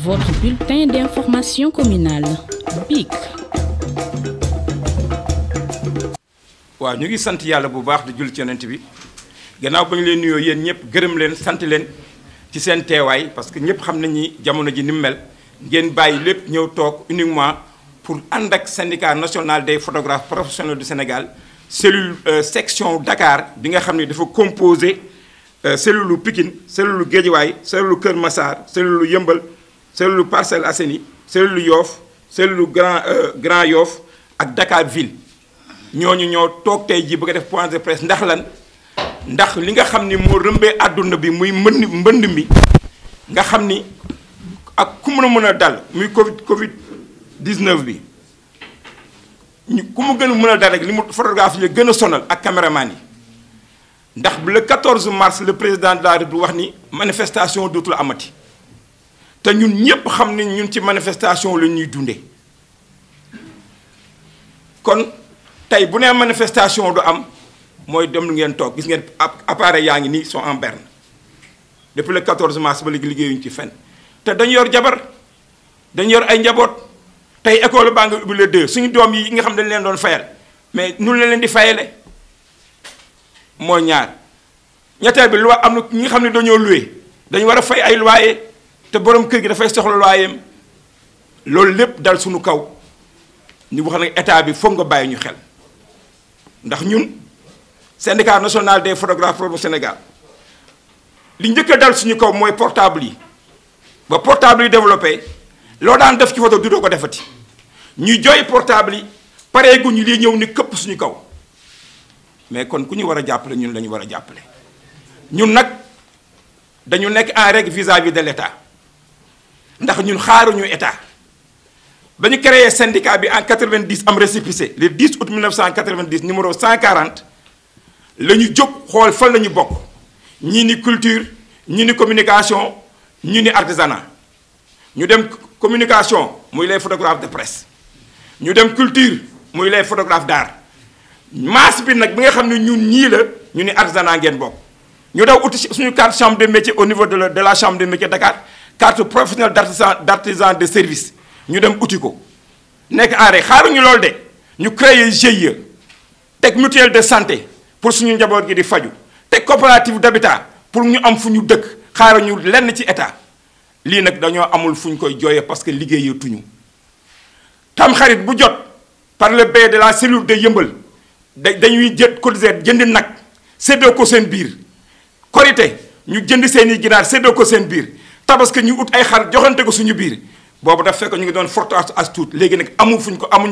Votre bulletin d'information communale, BIC. waaw ñu ngi sant yàlla bu baax di jul ci yonent bi gannaaw ba ñu leen nuyoo yéen ñëpp gërëm leen sant leen ci seen teewaay parce que ñëpp xam nañ ni jamono ji ni mu mel ngeen bàyyi lépp ñëw toog uniquement pour ànd ak syndicat national des photographes professionnels du Sénégal cellule section Dakar bi nga xam ne dafa composé cellule Pikine cellule Guédiawaye cellule Kër Massar cellule Yëmbal cellule Parcelles Assainies cellule Yoff cellule Grand Yoff ak Dakar Ville ñooñu ñoo toog tey jii bëgg a def point de presse ndax lan ndax li nga xam ni moo rëmbee àdduna bi muy mbënd mi nga xam ni ak ku mën a dal muy Covid 19 bi ku mu gën a mën a dal rek li mu photographe yi gën a sonal ak caméraman yi ndax le 14 mars le président de la République wax ni manifestation dootul amati te ñun ñëpp xam ni ñun ci manifestation la ñuy dundee kon. tey bu nee manifestation du am mooy dem lu ngeen toog gis ngeen appareil yaa ngi nii sont en berne depuis le 14 mars ba léegi liggéeyuñu ci fenn te dañu yor jabar dañu yor ay njaboot tey école baa nga ubbi le 2 suñu doom yi nga xam dañ leen doon fayal mais nu leen di fayale mooy ñaar ñetteel bi lu am na ñi nga xam ne dañoo loué dañu war a fay ay loyer te borom kër gi dafay soxla loyer loolu lépp dal suñu kaw ñu wax nag état bi foog nga bàyyi ñu xel. ndax ñun syndicat national des photographes professionnels Sénégal li njëkk a dal suñu kaw mooy portable yi ba portable yi développé loo daan def ci photo du doo ko defati ñuy jooy portable yi pareegu ñu lii ñëw ni këpp suñu kaw mais kon ku ñu war a jàppale ñun la ñu war a jàppale ñun nag dañu nekk en règle vis-à-vis de l'État ndax ñun xaaruñu état. ba ñu créé syndicat bi en 90 am récépissé le 10 août 1990 numéro 140 la ñu jóg xool fan la ñu bokk ñii ni culture ñii ni communication ñii ni artisanat ñu dem communication muy les photographes de presse ñu dem culture muy les photographes d'art masse bi nag bi nga xam ne ñun ñii la ñu ni artisanat ngeen bokk ñu daw uti suñu carte chambre de métier au niveau de la chambre de métier Dakar carte professionnelle d'artisan de service ñu dem uti ko nekk aare xaaruñu loolu de ñu créer GIE teg mutuelle de santé pour suñu njaboot gi di faju teg coopérative d'habitat pour ñu am fu ñu dëkk xaaruñu lenn ci état lii nag dañoo amul fu ñu koy jooyee parce que liggéeyatuñu tam xarit bu jot par le biais de la cellule de Yëmbal dañuy cotiser jënd nag séddoo ko seen biir korité ñu jënd seen i ginaar séddoo ko seen biir tabaski ñu ut ay xar joxante ko suñu biir boobu daf fekk ñu ngi doon fortaatu as tuut léegi nag amuñu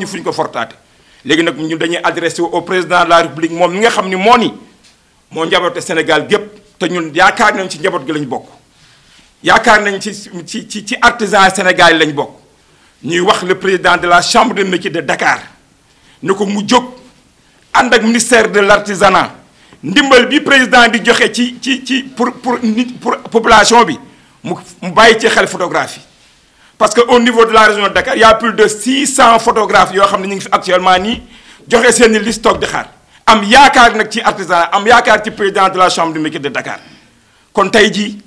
fu ñu ko fortaate léegi nag ñu dañuy adressé au président de la république moom mi nga xam ni moo njaboote Sénégal gépp te ñun yaakaar nañ ci njaboot gi lañ bokk yaakaar nañ ci artisan Sénégal yi lañ bokk ñuy wax le président de la chambre de métier de Dakar ni ko mu jóg ànd ak ministère de l'artisanat ndimbal bi président di joxe pour population bi mu bàyyi ci xel photographie parce que au niveau de la région de Dakar il y a plus de 600 photographes yoo xam ne ñu ngi fi actuellement nii joxe seen i liste toog di xaar am yaakaar nag ci artisan am yaakaar ci président de la chambre de métier de Dakar kon tey jii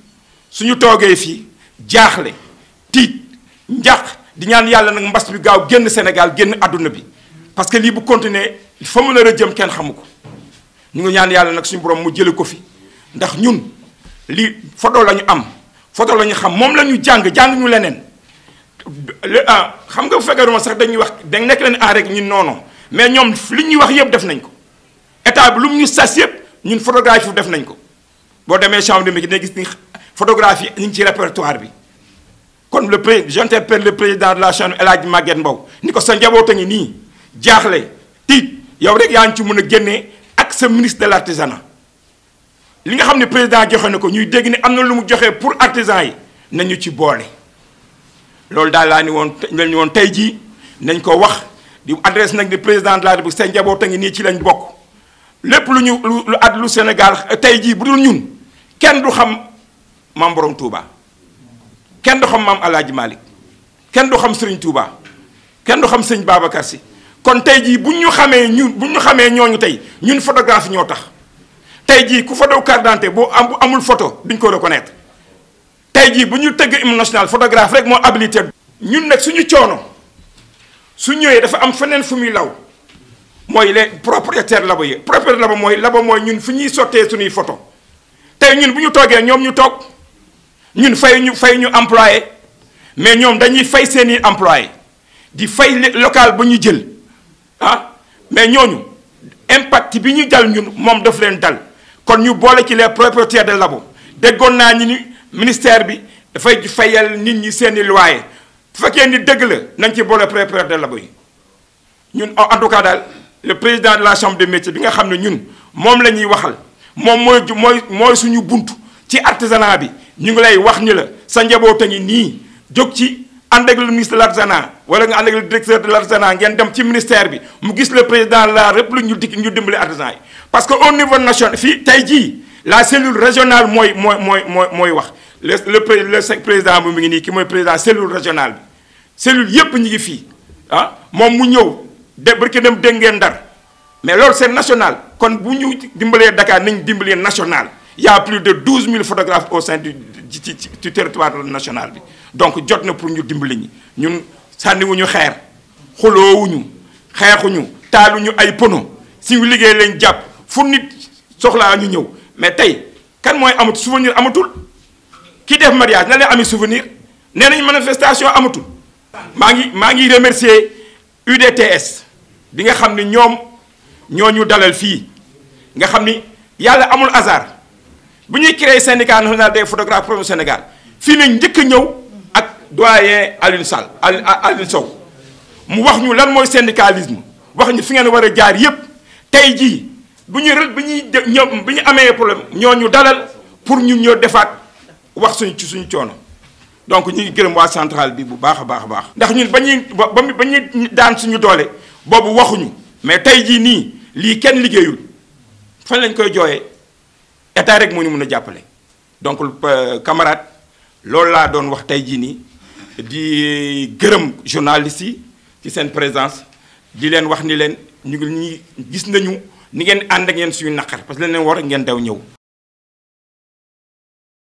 suñu toogee fii jaaxle tiit njàq di ñaan yàlla nag mbas bi gaaw génn Sénégal génn àdduna bi parce que lii bu continuer fa mu nar a jëm kenn xamu ko ñu ngi ñaan yàlla nag suñu borom mu jële ko fi ndax ñun lii photo la ñu am photo la ñu xam moom la ñu jàng ñu leneen. xam nga bu fekkee sax dañuy wax dañ nekk leen en règle ñun non mais ñoom li ñuy wax yëpp def nañ ko état bi lu mu ñu sas yëpp ñun photographie def nañ ko boo demee chambre de métier dina gis ni photographie ñu ngi ci répertoire bi kon j'interpelle le président de la chambre El Hadj Maguette Mbow ni ko sa njaboot a ngi nii jaaxle tiit yow rek yaa ngi ci mën a génnee ak sa ministre de l'artisanat li nga xam ne président joxe na ko ñuy dégg ni am na lu mu joxe pour artisan yi nañu ci boole. loolu daal laa ni woon tey jii nañ ko wax di adresse nag di président de la République seen njaboot a ngi nii ci lañ bokk lépp lu Sénégal tey jii bu dul ñun kenn du xam maam Borom Touba kenn du xam maam El Hadj Malick kenn du xam Serigne Touba kenn du xam sëñ Babacar Sy kon tey jii bu ñu xamee ñooñu tey ñun photographe ñoo tax tey jii ku photo carte d'identité boo amul photo duñ ko reconnaître tey jii bu ñu tëgg hymne national photographe rek moo habilité. ñun nag suñu coono su ñëwee dafa am feneen fu muy law mooy les propriétaires labo yi propriétaire labo mooy ñun fu ñuy sottee suñuy photo tey ñun bu ñu toogee ñoom ñu toog ñun fay ñu employé mais ñoom dañuy fay seeni employé di fay local ba ñu jël ah mais ñooñu impact bi ñu dal ñun moom daf leen dal kon ñu boole ci les propriétaires de labo déggoon naa ñi ni ministère bi dafay fayal nit ñi seeni loyer bu fekkee ni dëgg la nañ ci boole propriétaires de labo yi ñun en tout cas daal le président de la chambre des métiers bi nga xam ne ñun moom la ñuy waxal moom mooy suñu buntu ci artisanat bi ñu ngi lay wax ni la sa njaboot a ngi nii jóg ci ànd ak le ministre de l'artisanat wala nga ànd ak le directeur de l'artisanat ngeen dem ci ministère bi mu gis le président de la République ñu dimbali artisan yi parce que au niveau national fii tey jii la cellule régionale mooy wax le président bu mi ngi nii ki mooy président cellule régionale bi cellule yépp ñi ngi fii ah moom mu ñëw barki dem dégg ngeen Ndar mais loolu c'est national kon bu ñu dimbalee Dakar nañ dimbalee national il y a plus de 12 000 photographes au sein du territoire national bi donc jot na pour ñu dimbali ñi ñun sànniwuñu xeer xuloowuñu xeexuñu taaluñu ay pono suñu liggéey lañ jàpp fu nit soxlaa ñu ñëw mais tey kan mooy amut souvenir amatul ki def mariage na leen ami souvenir nee nañ manifestation amatul maa ngi remercier UDTS bi nga xam ne ñoom ñoo ñu dalal fii nga xam ni yàlla amul hasard bu ñuy créer syndicat national des photographes professionnels Sénégal fii lañ njëkk a ñëw ak doyen Alioune Sow mu wax ñu lan mooy syndicalisme wax ñu fi ngeen war a jaar yépp tey jii bi ñu amee problème ñoo ñu dalal pour ñu ñëw defaat wax suñu coono donc ñu ngi gërëm waa centrale bi bu baax a baax ndax ñun ba ñuy daan suñu doole boobu waxuñu mais tey jii nii lii kenn liggéeyul fan lañ koy jooyee état rek moo ñu mën a jàppale donc camarade loolu laa doon wax tey jii nii di gërëm journalistes yi ci seen présence di leen wax ni leen ñu gis nañu ni ngeen ànd ak ngeen suñu naqar parce que leen war ngeen daw ñëw